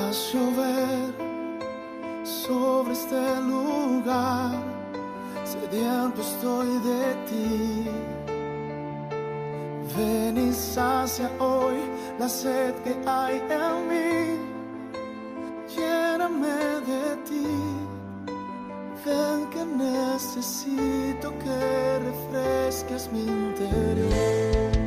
Haz llover sobre este lugar, sediento estoy de ti. Ven y sacia hoy la sed que hay en mí, lléname de ti. Ven que necesito que refresques mi interior.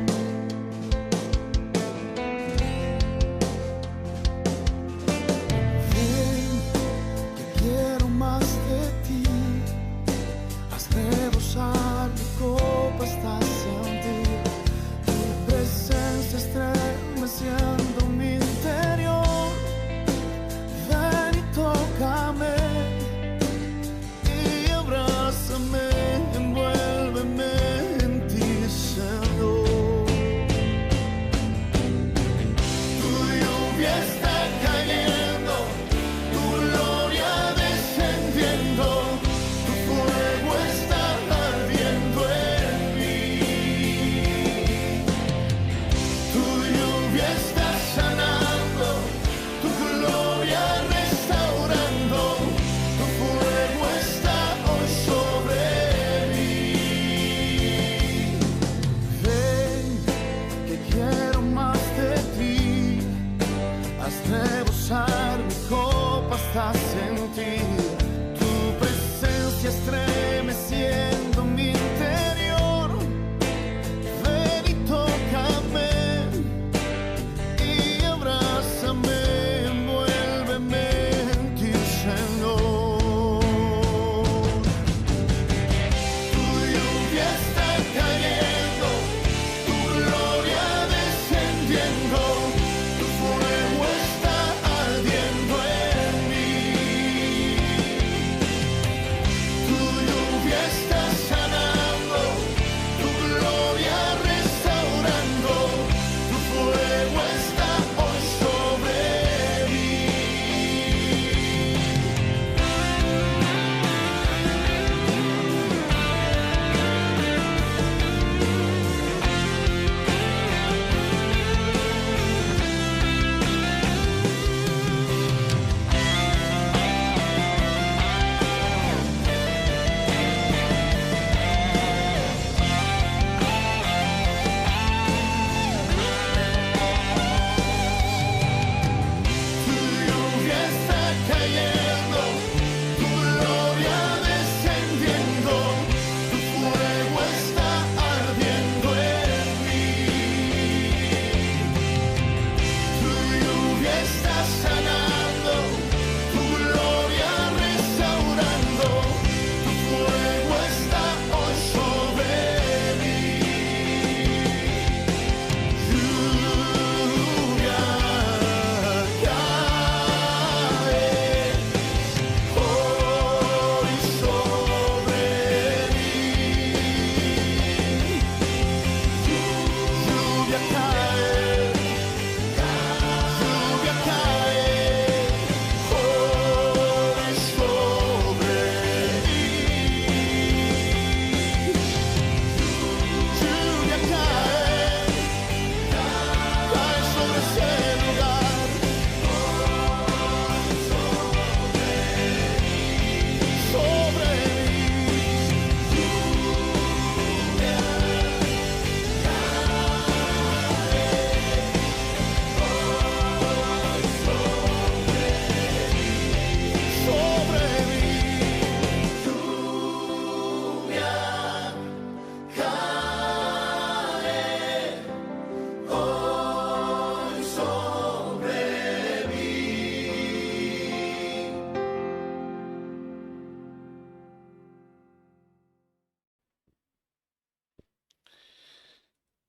Rebosar mi copa hasta sentir tu presencia estremeciendo mi interior. Ven y tócame y abrázame, envuélveme en ti, Señor. Tu lluvia está cayendo, tu gloria descendiendo. Rebosar mi copa hasta sentir tu presencia estremeciendo mi interior. Ven y tócame y abrázame, envuélveme en ti, Señor. Tu lluvia está cayendo, tu gloria descendiendo.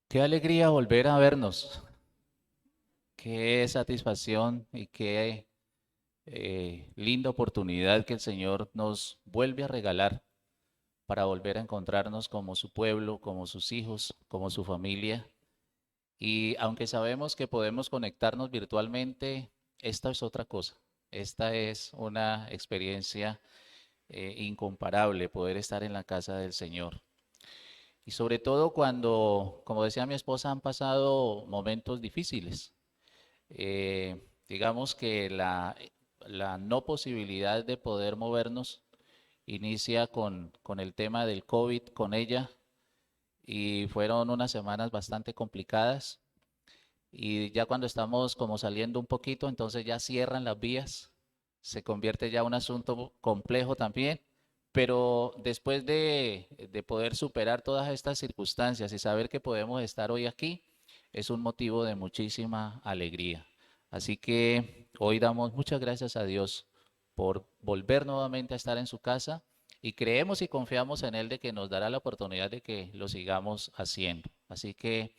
Qué alegría volver a vernos, qué satisfacción y qué linda oportunidad que el Señor nos vuelve a regalar para volver a encontrarnos como su pueblo, como sus hijos, como su familia. Y aunque sabemos que podemos conectarnos virtualmente, esta es otra cosa. Esta es una experiencia incomparable, poder estar en la casa del Señor. Y sobre todo cuando, como decía mi esposa, han pasado momentos difíciles. Digamos que la no posibilidad de poder movernos inicia con el tema del COVID con ella y fueron unas semanas bastante complicadas y ya cuando estamos como saliendo un poquito, entonces ya cierran las vías, se convierte ya en un asunto complejo también, pero después de poder superar todas estas circunstancias y saber que podemos estar hoy aquí, es un motivo de muchísima alegría. Así que hoy damos muchas gracias a Dios por volver nuevamente a estar en su casa y creemos y confiamos en Él de que nos dará la oportunidad de que lo sigamos haciendo. Así que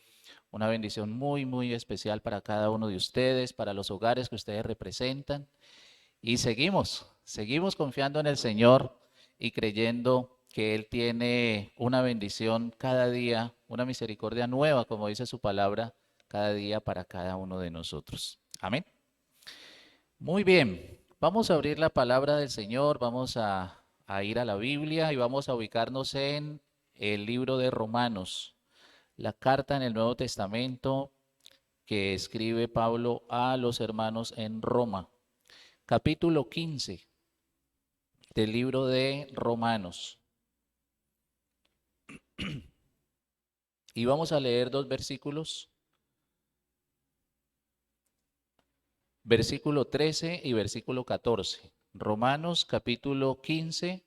una bendición muy, muy especial para cada uno de ustedes, para los hogares que ustedes representan. Y seguimos confiando en el Señor y creyendo que Él tiene una bendición cada día, una misericordia nueva, como dice su palabra, cada día para cada uno de nosotros. Amén. Muy bien, vamos a abrir la palabra del Señor, vamos a ir a la Biblia y vamos a ubicarnos en el libro de Romanos, la carta en el Nuevo Testamento que escribe Pablo a los hermanos en Roma, capítulo 15 del libro de Romanos. Y vamos a leer dos versículos, versículo 13 y versículo 14. Romanos capítulo 15,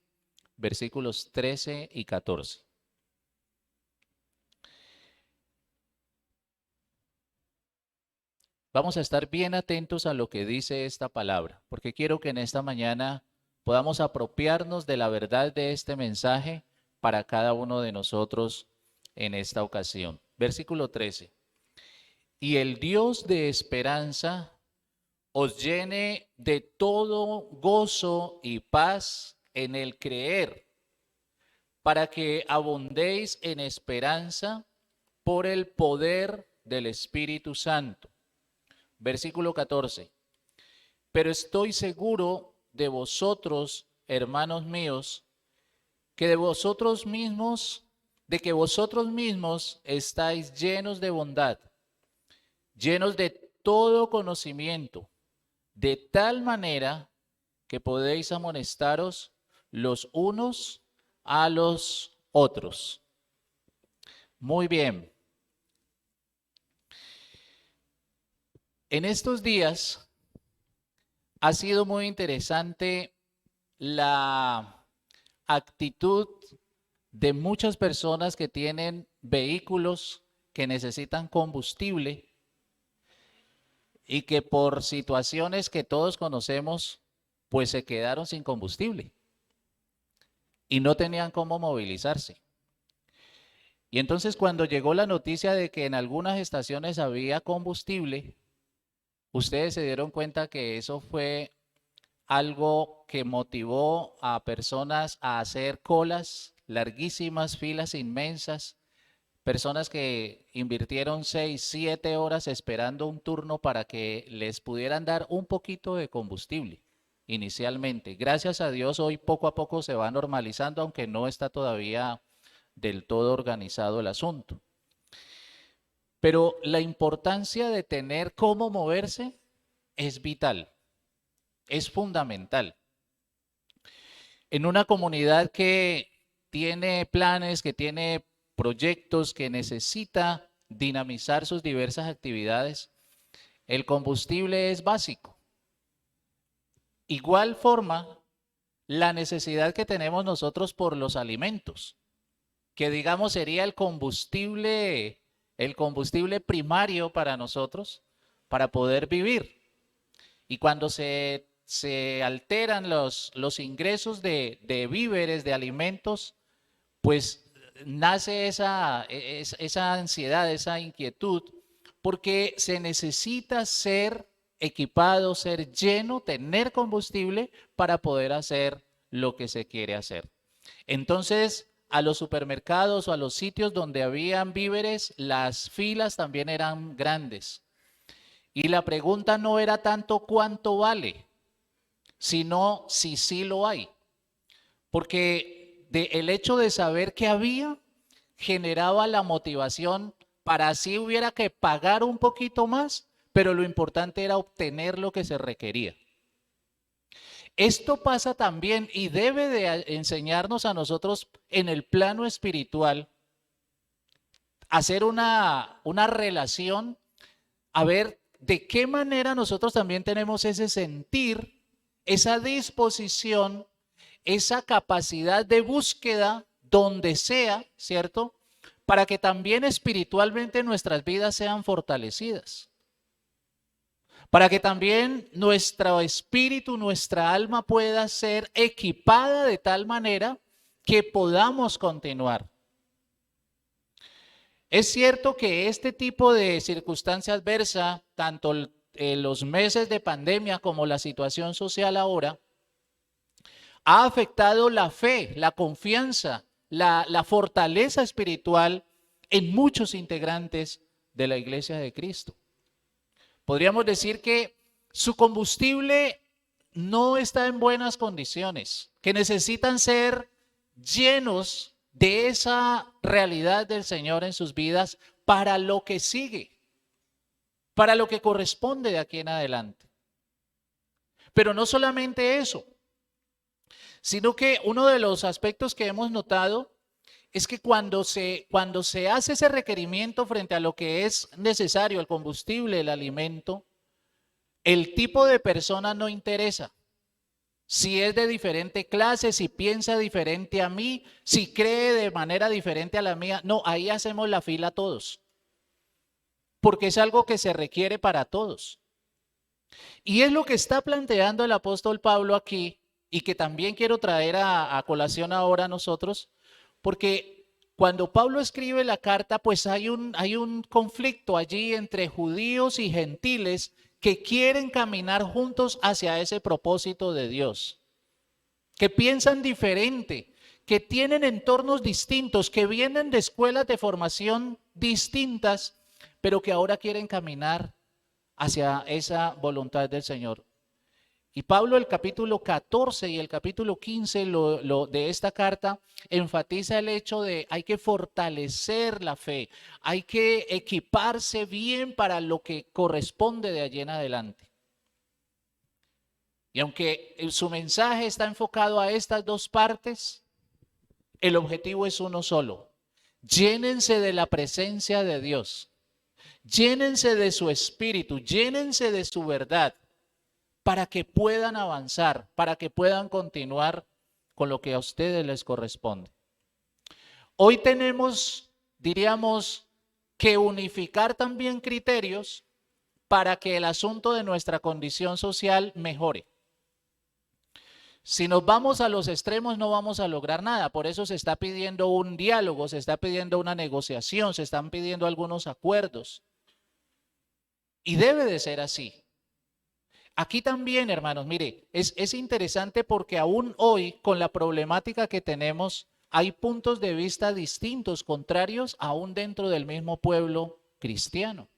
versículos 13 y 14. Vamos a estar bien atentos a lo que dice esta palabra, porque quiero que en esta mañana podamos apropiarnos de la verdad de este mensaje para cada uno de nosotros en esta ocasión. Versículo 13. Y el Dios de esperanza os llene de todo gozo y paz en el creer, para que abundéis en esperanza por el poder del Espíritu Santo. Versículo 14. Pero estoy seguro de vosotros, hermanos míos, que de que vosotros mismos estáis llenos de bondad, llenos de todo conocimiento, de tal manera que podéis amonestaros los unos a los otros. Muy bien. En estos días ha sido muy interesante la actitud de muchas personas que tienen vehículos que necesitan combustible y que por situaciones que todos conocemos, pues se quedaron sin combustible y no tenían cómo movilizarse. Y entonces cuando llegó la noticia de que en algunas estaciones había combustible, ustedes se dieron cuenta que eso fue algo que motivó a personas a hacer colas, larguísimas filas inmensas, personas que invirtieron 6, 7 horas esperando un turno para que les pudieran dar un poquito de combustible inicialmente. Gracias a Dios hoy poco a poco se va normalizando, aunque no está todavía del todo organizado el asunto. Pero la importancia de tener cómo moverse es vital, es fundamental. En una comunidad que tiene planes, que tiene proyectos, que necesita dinamizar sus diversas actividades, el combustible es básico. Igual forma, la necesidad que tenemos nosotros por los alimentos, que digamos sería el combustible primario para nosotros para poder vivir. Y cuando se alteran los ingresos de víveres, de alimentos, pues nace esa ansiedad, esa inquietud, porque se necesita ser equipado, ser lleno, tener combustible para poder hacer lo que se quiere hacer. Entonces, a los supermercados o a los sitios donde habían víveres, las filas también eran grandes. Y la pregunta no era tanto cuánto vale, sino si sí lo hay. Porque el hecho de saber que había generaba la motivación para si hubiera que pagar un poquito más, pero lo importante era obtener lo que se requería. Esto pasa también y debe de enseñarnos a nosotros en el plano espiritual, hacer una relación, a ver de qué manera nosotros también tenemos ese sentir, esa disposición, esa capacidad de búsqueda donde sea, ¿cierto? Para que también espiritualmente nuestras vidas sean fortalecidas. Para que también nuestro espíritu, nuestra alma pueda ser equipada de tal manera que podamos continuar. Es cierto que este tipo de circunstancia adversa, tanto los meses de pandemia como la situación social ahora, ha afectado la fe, la confianza, la fortaleza espiritual en muchos integrantes de la Iglesia de Cristo. Podríamos decir que su combustible no está en buenas condiciones, que necesitan ser llenos de esa realidad del Señor en sus vidas para lo que sigue, para lo que corresponde de aquí en adelante. Pero no solamente eso, sino que uno de los aspectos que hemos notado es que cuando se hace ese requerimiento frente a lo que es necesario, el combustible, el alimento, el tipo de persona no interesa. Si es de diferente clase, si piensa diferente a mí, si cree de manera diferente a la mía, no, ahí hacemos la fila todos. Porque es algo que se requiere para todos. Y es lo que está planteando el apóstol Pablo aquí y que también quiero traer a colación ahora a nosotros, porque cuando Pablo escribe la carta, pues hay un conflicto allí entre judíos y gentiles que quieren caminar juntos hacia ese propósito de Dios, que piensan diferente, que tienen entornos distintos, que vienen de escuelas de formación distintas, pero que ahora quieren caminar hacia esa voluntad del Señor. Y Pablo el capítulo 14 y el capítulo 15 de esta carta enfatiza el hecho de hay que fortalecer la fe, hay que equiparse bien para lo que corresponde de allí en adelante. Y aunque su mensaje está enfocado a estas dos partes, el objetivo es uno solo. Llénense de la presencia de Dios, llénense de su espíritu, llénense de su verdad, para que puedan avanzar, para que puedan continuar con lo que a ustedes les corresponde. Hoy tenemos, diríamos, que unificar también criterios para que el asunto de nuestra condición social mejore. Si nos vamos a los extremos no vamos a lograr nada, por eso se está pidiendo un diálogo, se está pidiendo una negociación, se están pidiendo algunos acuerdos. Y debe de ser así. Aquí también, hermanos, mire, es interesante porque aún hoy, con la problemática que tenemos, hay puntos de vista distintos, contrarios, aún dentro del mismo pueblo cristiano.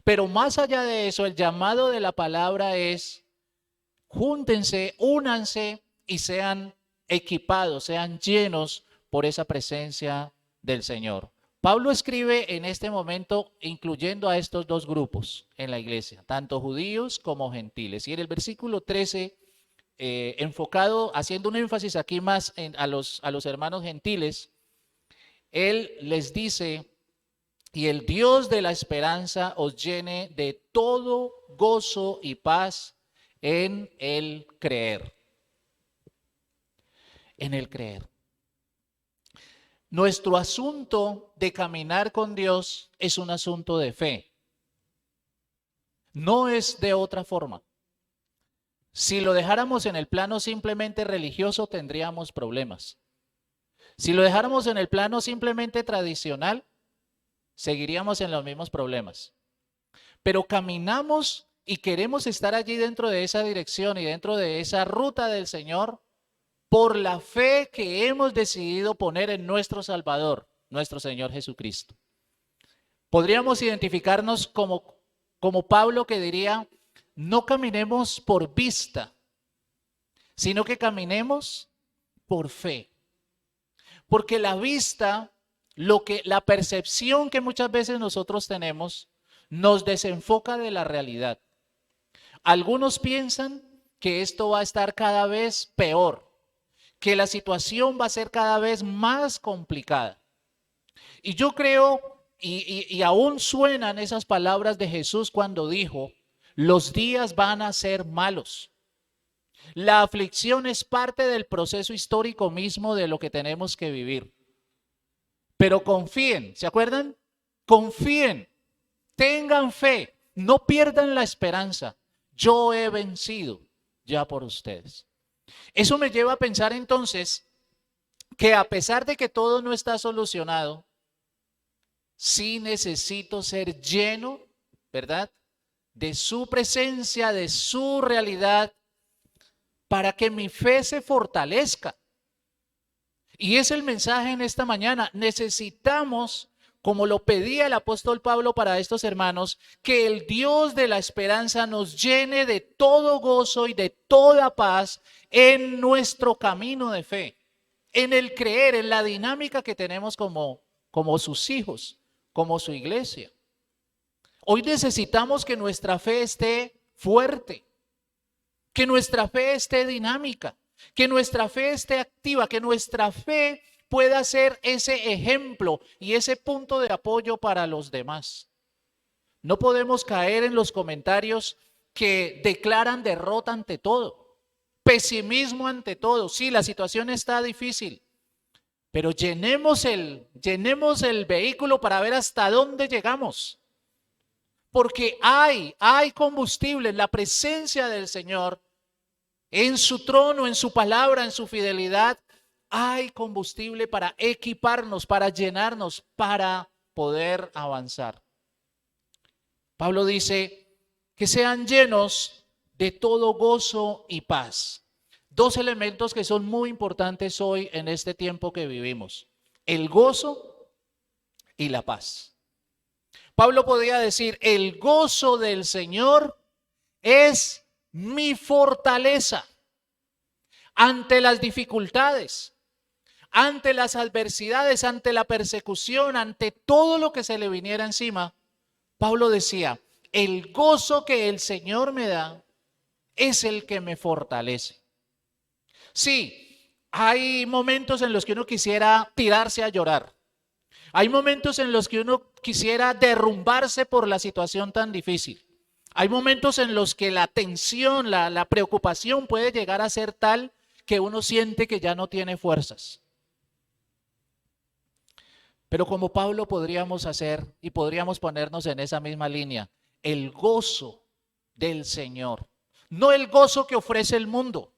Pero más allá de eso, el llamado de la palabra es, júntense, únanse y sean equipados, sean llenos por esa presencia del Señor. Pablo escribe en este momento incluyendo a estos dos grupos en la iglesia, tanto judíos como gentiles. Y en el versículo 13, enfocado, haciendo un énfasis aquí más a los hermanos gentiles, él les dice, y el Dios de la esperanza os llene de todo gozo y paz en el creer. En el creer. Nuestro asunto de caminar con Dios es un asunto de fe. No es de otra forma. Si lo dejáramos en el plano simplemente religioso, tendríamos problemas. Si lo dejáramos en el plano simplemente tradicional, seguiríamos en los mismos problemas. Pero caminamos y queremos estar allí dentro de esa dirección y dentro de esa ruta del Señor, por la fe que hemos decidido poner en nuestro Salvador, nuestro Señor Jesucristo. Podríamos identificarnos como Pablo, que diría, no caminemos por vista, sino que caminemos por fe. Porque la vista, la percepción que muchas veces nosotros tenemos, nos desenfoca de la realidad. Algunos piensan que esto va a estar cada vez peor, que la situación va a ser cada vez más complicada. Y yo creo, y aún suenan esas palabras de Jesús cuando dijo, los días van a ser malos. La aflicción es parte del proceso histórico mismo de lo que tenemos que vivir. Pero confíen, ¿se acuerdan? Confíen, tengan fe, no pierdan la esperanza. Yo he vencido ya por ustedes. Eso me lleva a pensar entonces que a pesar de que todo no está solucionado, sí necesito ser lleno, ¿verdad?, de su presencia, de su realidad, para que mi fe se fortalezca. Y es el mensaje en esta mañana. Necesitamos, como lo pedía el apóstol Pablo para estos hermanos, que el Dios de la esperanza nos llene de todo gozo y de toda paz en nuestro camino de fe, en el creer, en la dinámica que tenemos como sus hijos, como su iglesia. Hoy necesitamos que nuestra fe esté fuerte, que nuestra fe esté dinámica, que nuestra fe esté activa, que nuestra fe pueda ser ese ejemplo y ese punto de apoyo para los demás. No podemos caer en los comentarios que declaran derrota ante todo, pesimismo ante todo. Sí, la situación está difícil, pero llenemos el vehículo para ver hasta dónde llegamos. Porque hay combustible en la presencia del Señor, en su trono, en su palabra, en su fidelidad. Hay combustible para equiparnos, para llenarnos, para poder avanzar. Pablo dice que sean llenos de todo gozo y paz. Dos elementos que son muy importantes hoy en este tiempo que vivimos: el gozo y la paz. Pablo podía decir, el gozo del Señor es mi fortaleza. Ante las dificultades, ante las adversidades, ante la persecución, ante todo lo que se le viniera encima, Pablo decía, el gozo que el Señor me da es el que me fortalece. Sí, hay momentos en los que uno quisiera tirarse a llorar. Hay momentos en los que uno quisiera derrumbarse por la situación tan difícil. Hay momentos en los que la tensión, la preocupación puede llegar a ser tal que uno siente que ya no tiene fuerzas. Pero como Pablo podríamos hacer y podríamos ponernos en esa misma línea, el gozo del Señor, no el gozo que ofrece el mundo.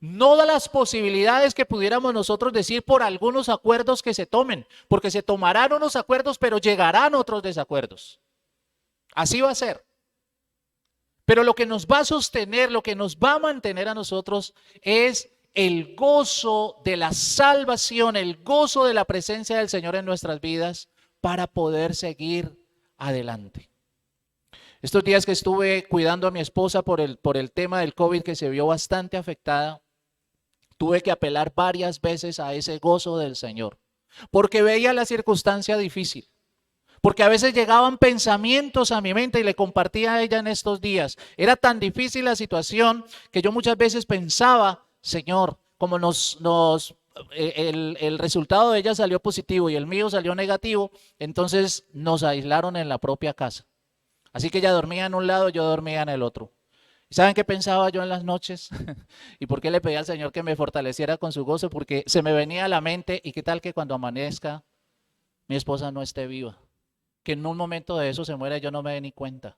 No de las posibilidades que pudiéramos nosotros decir por algunos acuerdos que se tomen, porque se tomarán unos acuerdos, pero llegarán otros desacuerdos. Así va a ser. Pero lo que nos va a sostener, lo que nos va a mantener a nosotros es el gozo de la salvación, el gozo de la presencia del Señor en nuestras vidas para poder seguir adelante. Estos días que estuve cuidando a mi esposa por el tema del COVID, que se vio bastante afectada, tuve que apelar varias veces a ese gozo del Señor, porque veía la circunstancia difícil, porque a veces llegaban pensamientos a mi mente y le compartía a ella en estos días. Era tan difícil la situación que yo muchas veces pensaba, Señor, como el resultado de ella salió positivo y el mío salió negativo, entonces nos aislaron en la propia casa. Así que ella dormía en un lado, yo dormía en el otro. ¿Saben qué pensaba yo en las noches? ¿Y por qué le pedí al Señor que me fortaleciera con su gozo? Porque se me venía a la mente, ¿y qué tal que cuando amanezca mi esposa no esté viva? Que en un momento de eso se muera y yo no me dé ni cuenta.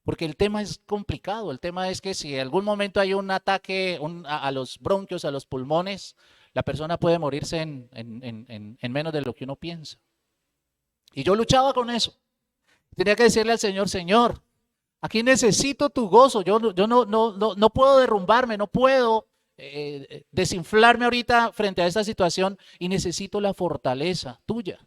Porque el tema es complicado. El tema es que si en algún momento hay un ataque a los bronquios, a los pulmones, la persona puede morirse en menos de lo que uno piensa. Y yo luchaba con eso. Tenía que decirle al Señor, Señor, aquí necesito tu gozo. Yo no puedo derrumbarme, no puedo desinflarme ahorita frente a esta situación y necesito la fortaleza tuya.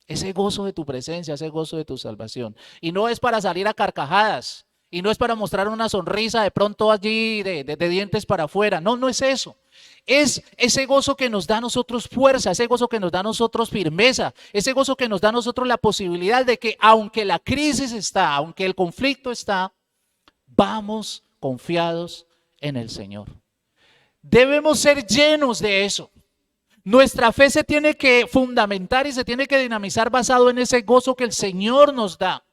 Ese gozo de tu presencia, ese gozo de tu salvación. Y no es para salir a carcajadas Y no es para mostrar una sonrisa de pronto allí de dientes para afuera. No, no es eso. Es ese gozo que nos da a nosotros fuerza, ese gozo que nos da a nosotros firmeza, ese gozo que nos da a nosotros la posibilidad de que aunque la crisis está, aunque el conflicto está, vamos confiados en el Señor. Debemos ser llenos de eso. Nuestra fe se tiene que fundamentar y se tiene que dinamizar basado en ese gozo que el Señor nos da.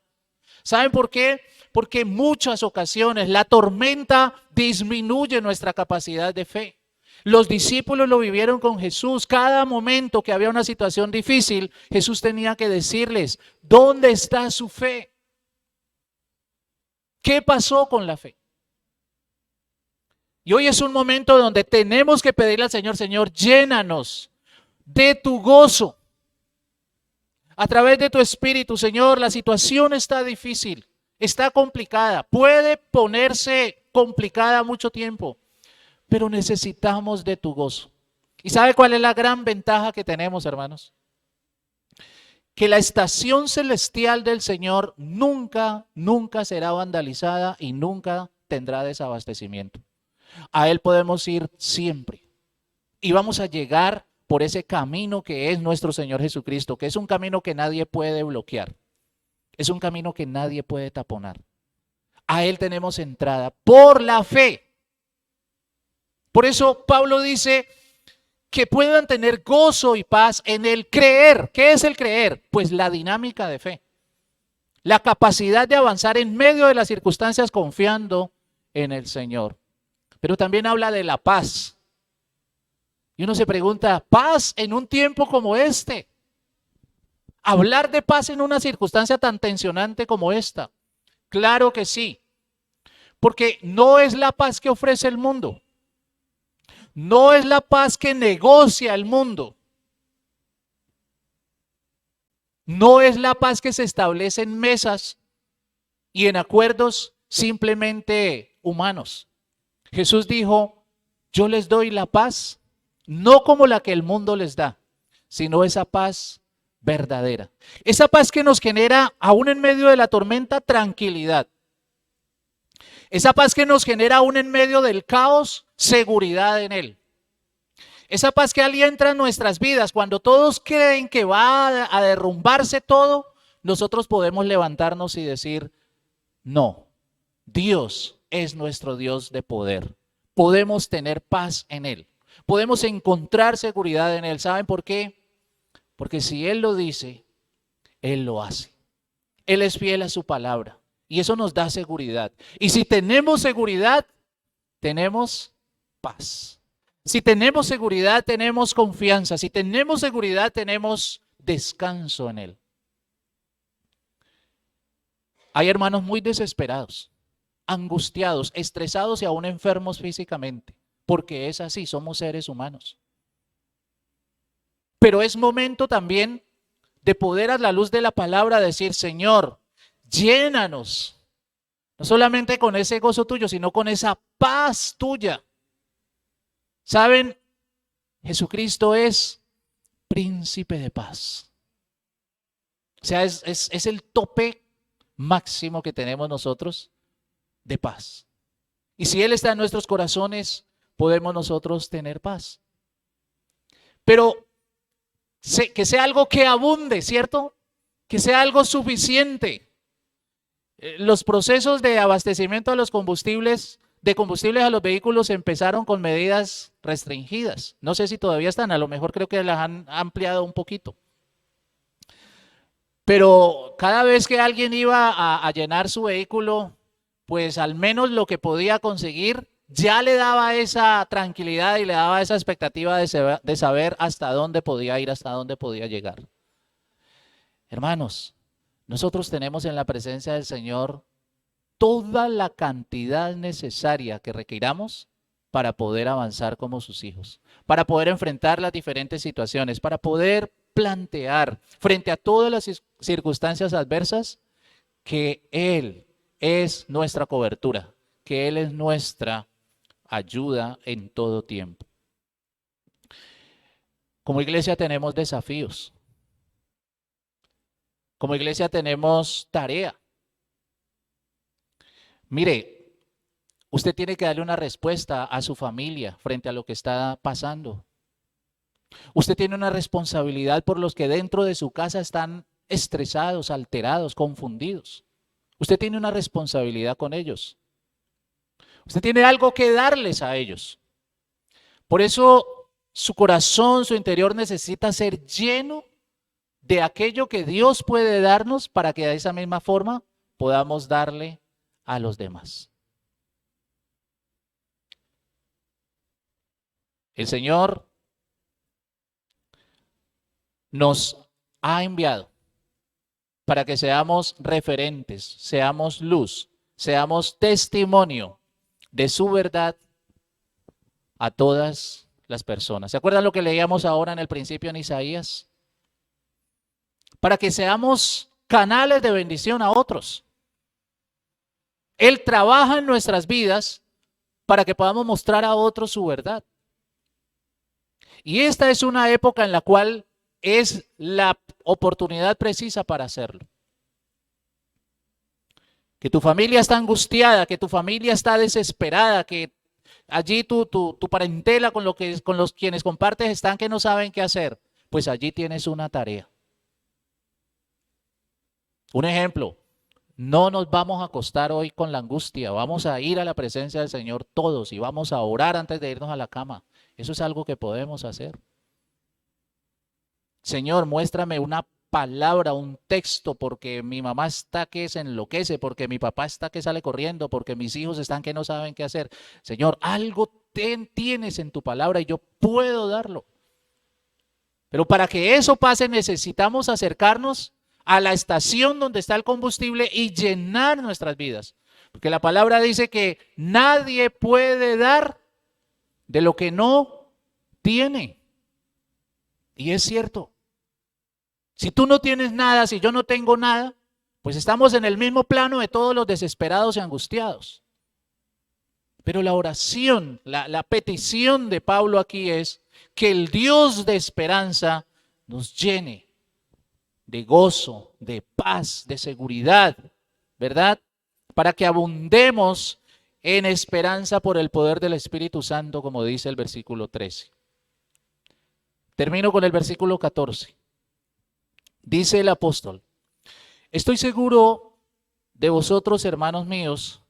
¿Saben por qué? Porque en muchas ocasiones la tormenta disminuye nuestra capacidad de fe. Los discípulos lo vivieron con Jesús. Cada momento que había una situación difícil, Jesús tenía que decirles, ¿dónde está su fe? ¿Qué pasó con la fe? Y hoy es un momento donde tenemos que pedirle al Señor, Señor, llénanos de tu gozo. A través de tu espíritu, Señor, la situación está difícil, está complicada, puede ponerse complicada mucho tiempo, pero necesitamos de tu gozo. ¿Y sabe cuál es la gran ventaja que tenemos, hermanos? Que la estación celestial del Señor nunca será vandalizada y nunca tendrá desabastecimiento. A Él podemos ir siempre y vamos a llegar por ese camino que es nuestro Señor Jesucristo, que es un camino que nadie puede bloquear, es un camino que nadie puede taponar. A Él tenemos entrada por la fe. Por eso Pablo dice que puedan tener gozo y paz en el creer. ¿Qué es el creer? Pues la dinámica de fe, la capacidad de avanzar en medio de las circunstancias confiando en el Señor. Pero también habla de la paz. Y uno se pregunta, ¿paz en un tiempo como este? ¿Hablar de paz en una circunstancia tan tensionante como esta? Claro que sí. Porque no es la paz que ofrece el mundo. No es la paz que negocia el mundo. No es la paz que se establece en mesas y en acuerdos simplemente humanos. Jesús dijo, yo les doy la paz, no como la que el mundo les da, sino esa paz verdadera. Esa paz que nos genera, aún en medio de la tormenta, tranquilidad. Esa paz que nos genera, aún en medio del caos, seguridad en Él. Esa paz que alienta nuestras vidas. Cuando todos creen que va a derrumbarse todo, nosotros podemos levantarnos y decir, no, Dios es nuestro Dios de poder. Podemos tener paz en Él. Podemos encontrar seguridad en Él. ¿Saben por qué? Porque si Él lo dice, Él lo hace. Él es fiel a su palabra. Y eso nos da seguridad. Y si tenemos seguridad, tenemos paz. Si tenemos seguridad, tenemos confianza. Si tenemos seguridad, tenemos descanso en Él. Hay hermanos muy desesperados, angustiados, estresados y aún enfermos físicamente, porque es así, somos seres humanos. Pero es momento también de poder a la luz de la palabra decir, Señor, llénanos, no solamente con ese gozo tuyo, sino con esa paz tuya. ¿Saben? Jesucristo es príncipe de paz. O sea, es el tope máximo que tenemos nosotros de paz. Y si Él está en nuestros corazones, podemos nosotros tener paz. Pero que sea algo que abunde, ¿cierto? Que sea algo suficiente. Los procesos de abastecimiento de los combustibles, a los vehículos empezaron con medidas restringidas. No sé si todavía están, a lo mejor creo que las han ampliado un poquito. Pero cada vez que alguien iba a llenar su vehículo, pues al menos lo que podía conseguir ya le daba esa tranquilidad y le daba esa expectativa de saber hasta dónde podía ir, hasta dónde podía llegar. Hermanos, nosotros tenemos en la presencia del Señor toda la cantidad necesaria que requiramos para poder avanzar como sus hijos, para poder enfrentar las diferentes situaciones, para poder plantear frente a todas las circunstancias adversas que Él es nuestra cobertura, que Él es nuestra ayuda en todo tiempo. Como iglesia tenemos desafíos. Como iglesia tenemos tarea. Mire, usted tiene que darle una respuesta a su familia frente a lo que está pasando. Usted tiene una responsabilidad por los que dentro de su casa están estresados, alterados, confundidos. Usted tiene una responsabilidad con ellos. Usted tiene algo que darles a ellos. Por eso su corazón, su interior necesita ser lleno de aquello que Dios puede darnos para que de esa misma forma podamos darle a los demás. El Señor nos ha enviado para que seamos referentes, seamos luz, seamos testimonio de su verdad a todas las personas. ¿Se acuerdan lo que leíamos ahora en el principio en Isaías? Para que seamos canales de bendición a otros. Él trabaja en nuestras vidas para que podamos mostrar a otros su verdad. Y esta es una época en la cual es la oportunidad precisa para hacerlo. Que tu familia está angustiada, que tu familia está desesperada, que allí tu parentela con los quienes compartes están que no saben qué hacer. Pues allí tienes una tarea. Un ejemplo, no nos vamos a acostar hoy con la angustia, vamos a ir a la presencia del Señor todos y vamos a orar antes de irnos a la cama. Eso es algo que podemos hacer. Señor, muéstrame una palabra, un texto, porque mi mamá está que se enloquece, porque mi papá está que sale corriendo, porque mis hijos están que no saben qué hacer. Señor, algo tienes en tu palabra y yo puedo darlo. Pero para que eso pase necesitamos acercarnos a la estación donde está el combustible y llenar nuestras vidas. Porque la palabra dice que nadie puede dar de lo que no tiene. Y es cierto. Si tú no tienes nada, si yo no tengo nada, pues estamos en el mismo plano de todos los desesperados y angustiados. Pero la oración, la petición de Pablo aquí es que el Dios de esperanza nos llene de gozo, de paz, de seguridad, ¿verdad? Para que abundemos en esperanza por el poder del Espíritu Santo, como dice el versículo 13. Termino con el versículo 14. Dice el apóstol: estoy seguro de vosotros, hermanos míos,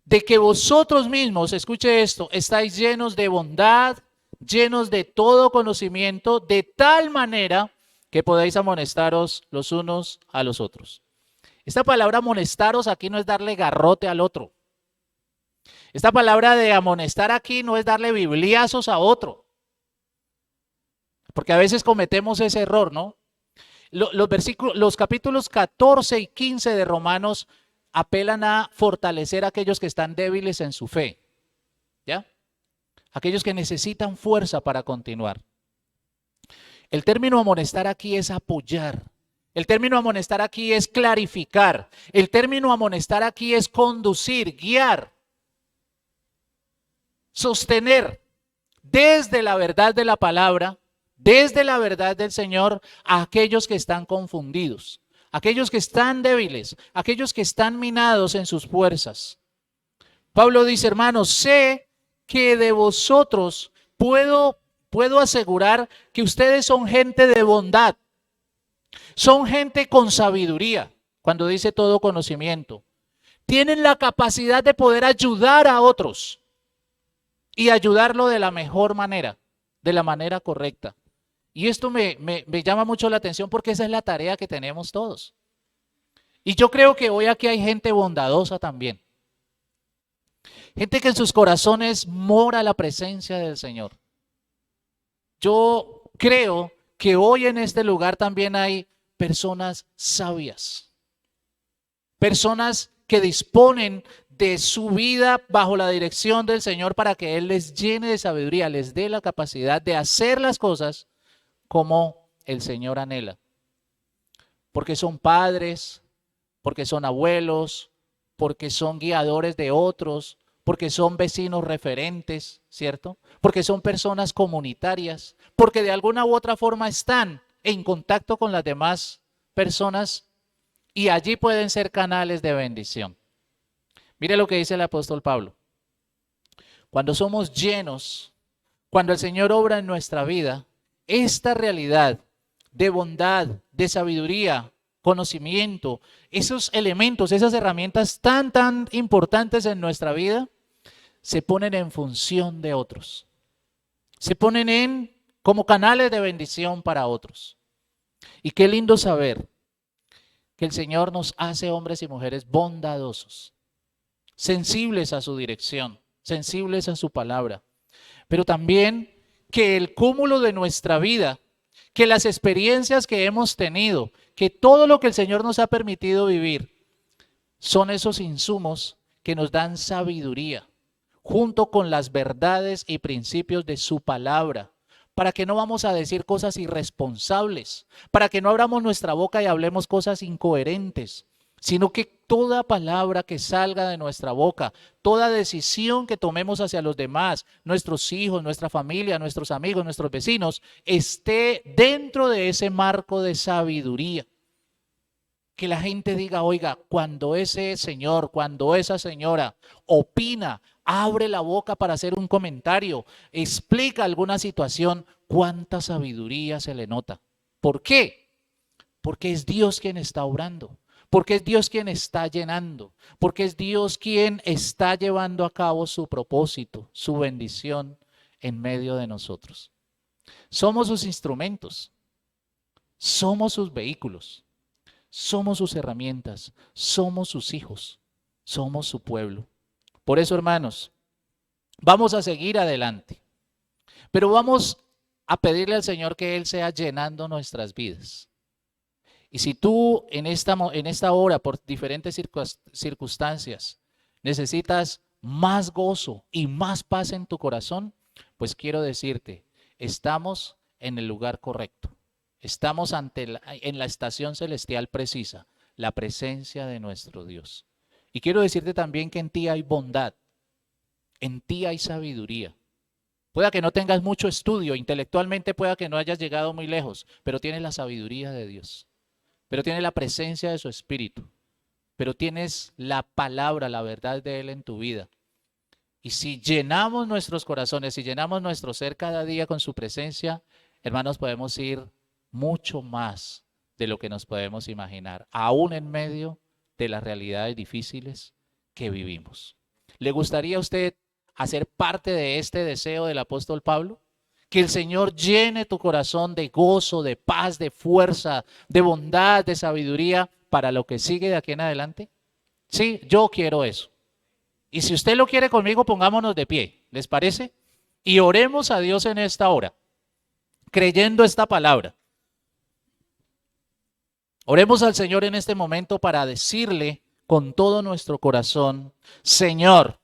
de que vosotros mismos, escuche esto, estáis llenos de bondad, llenos de todo conocimiento, de tal manera que podáis amonestaros los unos a los otros. Esta palabra amonestaros aquí no es darle garrote al otro. Esta palabra de amonestar aquí no es darle bibliazos a otro. Porque a veces cometemos ese error, ¿no? Los capítulos 14 y 15 de Romanos apelan a fortalecer a aquellos que están débiles en su fe, ¿ya? Aquellos que necesitan fuerza para continuar. El término amonestar aquí es apoyar. El término amonestar aquí es clarificar. El término amonestar aquí es conducir, guiar, sostener desde la verdad de la palabra, desde la verdad del Señor, a aquellos que están confundidos, aquellos que están débiles, aquellos que están minados en sus fuerzas. Pablo dice: hermanos, sé que de vosotros puedo asegurar que ustedes son gente de bondad, son gente con sabiduría, cuando dice todo conocimiento. Tienen la capacidad de poder ayudar a otros y ayudarlo de la mejor manera, de la manera correcta. Y esto me llama mucho la atención porque esa es la tarea que tenemos todos. Y yo creo que hoy aquí hay gente bondadosa también. Gente que en sus corazones mora la presencia del Señor. Yo creo que hoy en este lugar también hay personas sabias. Personas que disponen de su vida bajo la dirección del Señor para que Él les llene de sabiduría, les dé la capacidad de hacer las cosas como el Señor anhela. Porque son padres, porque son abuelos, porque son guiadores de otros, porque son vecinos referentes, ¿cierto? Porque son personas comunitarias, porque de alguna u otra forma están en contacto con las demás personas y allí pueden ser canales de bendición. Mire lo que dice el apóstol Pablo. Cuando somos llenos, cuando el Señor obra en nuestra vida, esta realidad de bondad, de sabiduría, conocimiento, esos elementos, esas herramientas tan importantes en nuestra vida, se ponen en función de otros. Se ponen como canales de bendición para otros. Y qué lindo saber que el Señor nos hace hombres y mujeres bondadosos, sensibles a su dirección, sensibles a su palabra, pero también que el cúmulo de nuestra vida, que las experiencias que hemos tenido, que todo lo que el Señor nos ha permitido vivir, son esos insumos que nos dan sabiduría, junto con las verdades y principios de su palabra, para que no vamos a decir cosas irresponsables, para que no abramos nuestra boca y hablemos cosas incoherentes, sino que toda palabra que salga de nuestra boca, toda decisión que tomemos hacia los demás, nuestros hijos, nuestra familia, nuestros amigos, nuestros vecinos, esté dentro de ese marco de sabiduría. Que la gente diga, oiga, cuando ese señor, cuando esa señora opina, abre la boca para hacer un comentario, explica alguna situación, cuánta sabiduría se le nota. ¿Por qué? Porque es Dios quien está obrando, porque es Dios quien está llenando, porque es Dios quien está llevando a cabo su propósito, su bendición en medio de nosotros. Somos sus instrumentos, somos sus vehículos. Somos sus herramientas, somos sus hijos, somos su pueblo. Por eso, hermanos, vamos a seguir adelante, pero vamos a pedirle al Señor que Él sea llenando nuestras vidas. Y si tú en esta hora, por diferentes circunstancias, necesitas más gozo y más paz en tu corazón, pues quiero decirte, estamos en el lugar correcto. Estamos en la estación celestial precisa, la presencia de nuestro Dios. Y quiero decirte también que en ti hay bondad, en ti hay sabiduría. Pueda que no tengas mucho estudio, intelectualmente pueda que no hayas llegado muy lejos, pero tienes la sabiduría de Dios, pero tienes la presencia de su Espíritu, pero tienes la palabra, la verdad de Él en tu vida. Y si llenamos nuestros corazones, si llenamos nuestro ser cada día con su presencia, hermanos, podemos ir mucho más de lo que nos podemos imaginar, aún en medio de las realidades difíciles que vivimos. ¿Le gustaría a usted hacer parte de este deseo del apóstol Pablo? Que el Señor llene tu corazón de gozo, de paz, de fuerza, de bondad, de sabiduría para lo que sigue de aquí en adelante. Sí, yo quiero eso. Y si usted lo quiere conmigo, pongámonos de pie, ¿les parece? Y oremos a Dios en esta hora, creyendo esta palabra. Oremos al Señor en este momento para decirle con todo nuestro corazón, Señor,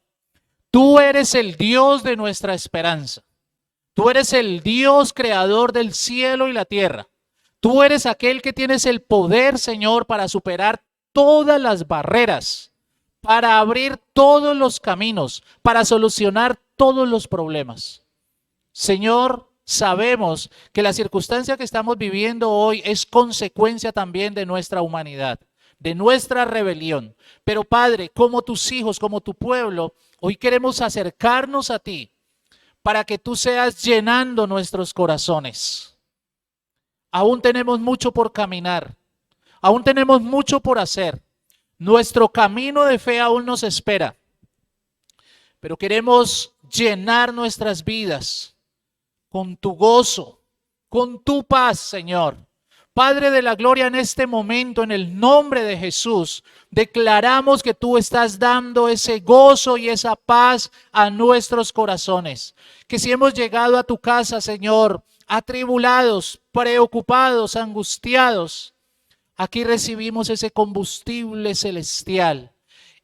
tú eres el Dios de nuestra esperanza. Tú eres el Dios creador del cielo y la tierra. Tú eres aquel que tienes el poder, Señor, para superar todas las barreras, para abrir todos los caminos, para solucionar todos los problemas. Señor, sabemos que la circunstancia que estamos viviendo hoy es consecuencia también de nuestra humanidad, de nuestra rebelión. Pero Padre, como tus hijos, como tu pueblo, hoy queremos acercarnos a ti para que tú seas llenando nuestros corazones. Aún tenemos mucho por caminar, aún tenemos mucho por hacer. Nuestro camino de fe aún nos espera, pero queremos llenar nuestras vidas con tu gozo, con tu paz, Señor. Padre de la gloria, en este momento, en el nombre de Jesús, declaramos que tú estás dando ese gozo y esa paz a nuestros corazones. Que si hemos llegado a tu casa, Señor, atribulados, preocupados, angustiados, aquí recibimos ese combustible celestial,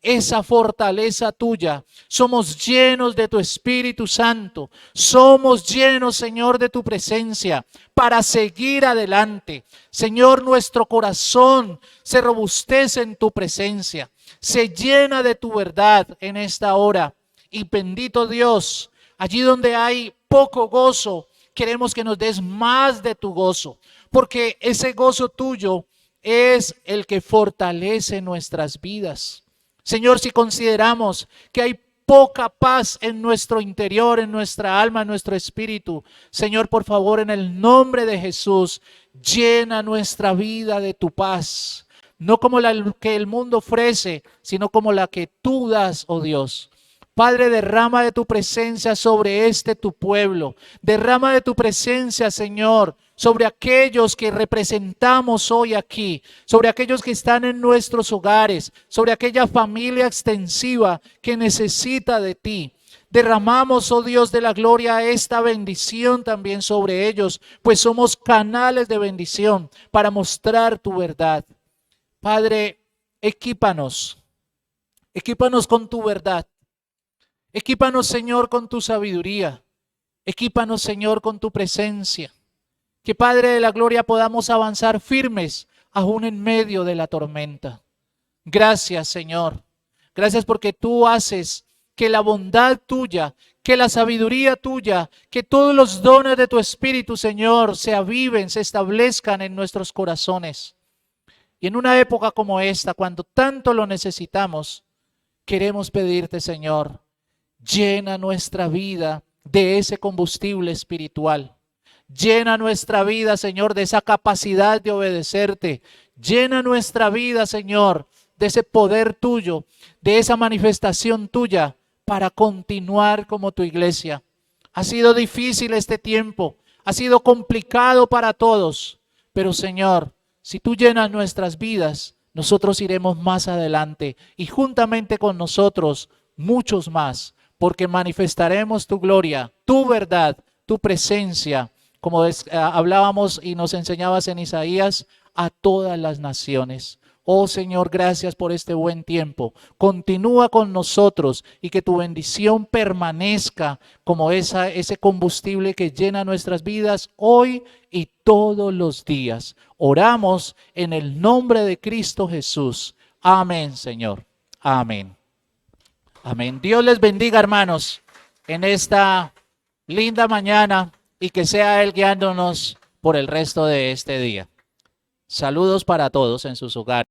esa fortaleza tuya. Somos llenos de tu Espíritu Santo. Somos llenos, Señor, de tu presencia para seguir adelante. Señor, nuestro corazón se robustece en tu presencia. Se llena de tu verdad en esta hora. Y bendito Dios, allí donde hay poco gozo, queremos que nos des más de tu gozo, porque ese gozo tuyo es el que fortalece nuestras vidas. Señor, si consideramos que hay poca paz en nuestro interior, en nuestra alma, en nuestro espíritu, Señor, por favor, en el nombre de Jesús, llena nuestra vida de tu paz. No como la que el mundo ofrece, sino como la que tú das, oh Dios. Padre, derrama de tu presencia sobre tu pueblo. Derrama de tu presencia, Señor, sobre aquellos que representamos hoy aquí, sobre aquellos que están en nuestros hogares, sobre aquella familia extensiva que necesita de ti. Derramamos, oh Dios de la gloria, esta bendición también sobre ellos, pues somos canales de bendición para mostrar tu verdad. Padre, equípanos con tu verdad. Equípanos, Señor, con tu sabiduría. Equípanos, Señor, con tu presencia. Que, Padre de la gloria, podamos avanzar firmes aún en medio de la tormenta. Gracias, Señor. Gracias porque tú haces que la bondad tuya, que la sabiduría tuya, que todos los dones de tu Espíritu, Señor, se aviven, se establezcan en nuestros corazones. Y en una época como esta, cuando tanto lo necesitamos, queremos pedirte, Señor, llena nuestra vida de ese combustible espiritual. Llena nuestra vida, Señor, de esa capacidad de obedecerte. Llena nuestra vida, Señor, de ese poder tuyo, de esa manifestación tuya para continuar como tu iglesia. Ha sido difícil este tiempo, ha sido complicado para todos, pero Señor, si tú llenas nuestras vidas, nosotros iremos más adelante y juntamente con nosotros muchos más, porque manifestaremos tu gloria, tu verdad, tu presencia, como hablábamos y nos enseñabas en Isaías, a todas las naciones. Oh Señor, gracias por este buen tiempo. Continúa con nosotros y que tu bendición permanezca como ese combustible que llena nuestras vidas hoy y todos los días. Oramos en el nombre de Cristo Jesús. Amén, Señor. Amén. Amén. Dios les bendiga, hermanos, en esta linda mañana y que sea Él guiándonos por el resto de este día. Saludos para todos en sus hogares.